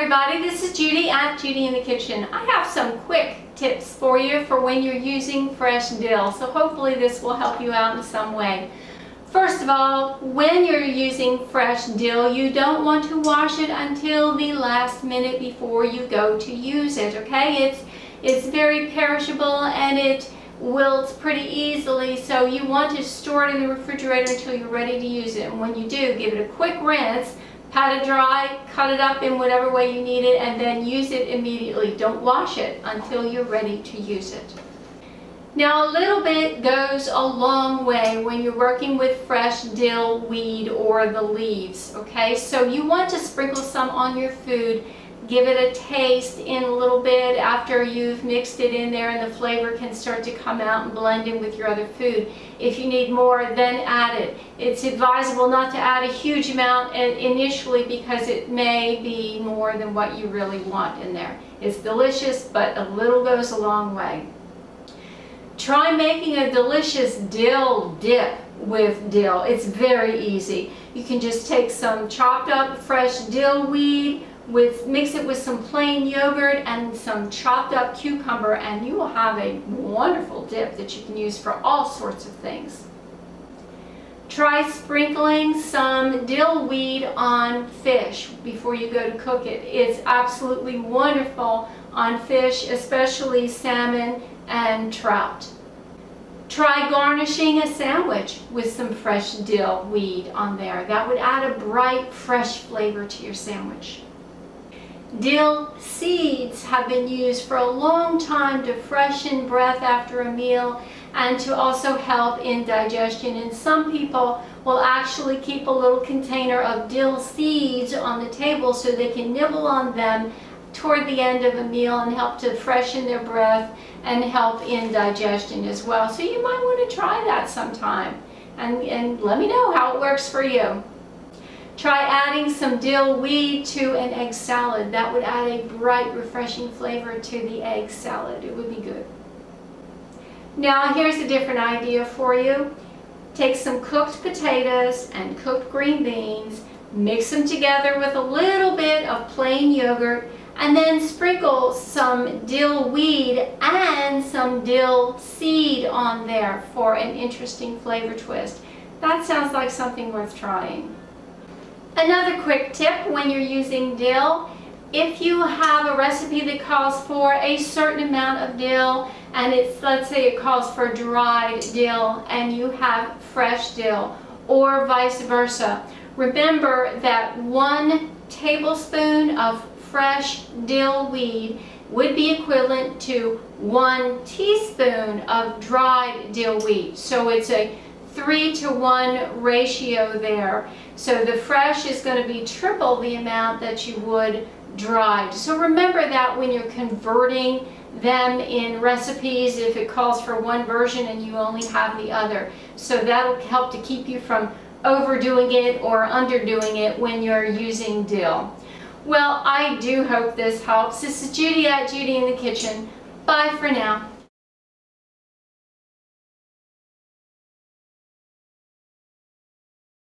everybody, this is Judy at Judy in the Kitchen. I have some quick tips for you for when you're using fresh dill, so hopefully this will help you out in some way. First of all, when you're using fresh dill, you don't want to wash it until the last minute before you go to use it, okay? It's very perishable and it wilts pretty easily, so you want to store it in the refrigerator until you're ready to use it. And when you do, give it a quick rinse, pat it dry, cut it up in whatever way you need it, and then use it immediately. Don't wash it until you're ready to use it. Now, a little bit goes a long way when you're working with fresh dill weed or the leaves, okay? So you want to sprinkle some on your food, give it a taste in a little bit after you've mixed it in there, and the flavor can start to come out and blend in with your other food. If you need more, then add it. It's advisable not to add a huge amount initially because it may be more than what you really want in there. It's delicious, but a little goes a long way. Try making a delicious dill dip with dill. It's very easy. You can just take some chopped up fresh dill weed, mix it with some plain yogurt and some chopped up cucumber, and you will have a wonderful dip that you can use for all sorts of things. Try sprinkling some dill weed on fish before you go to cook it. It's absolutely wonderful on fish, especially salmon and trout. Try garnishing a sandwich with some fresh dill weed on there. That would add a bright, fresh flavor to your sandwich. Dill seeds have been used for a long time to freshen breath after a meal and to also help in digestion. And some people will actually keep a little container of dill seeds on the table so they can nibble on them toward the end of a meal and help to freshen their breath and help in digestion as well. So you might want to try that sometime and let me know how it works for you. Try adding some dill weed to an egg salad. That would add a bright, refreshing flavor to the egg salad. It would be good. Now here's a different idea for you. Take some cooked potatoes and cooked green beans, mix them together with a little bit of plain yogurt, and then sprinkle some dill weed and some dill seed on there for an interesting flavor twist. That sounds like something worth trying. Another quick tip when you're using dill, if you have a recipe that calls for a certain amount of dill, and let's say it calls for dried dill and you have fresh dill, or vice versa, remember that 1 tablespoon of fresh dill weed would be equivalent to 1 teaspoon of dried dill weed. So it's a 3-to-1 ratio there. So the fresh is going to be triple the amount that you would dried. So remember that when you're converting them in recipes, if it calls for one version and you only have the other. So that'll help to keep you from overdoing it or underdoing it when you're using dill. Well, I do hope this helps. This is Judy at Judy in the Kitchen. Bye for now.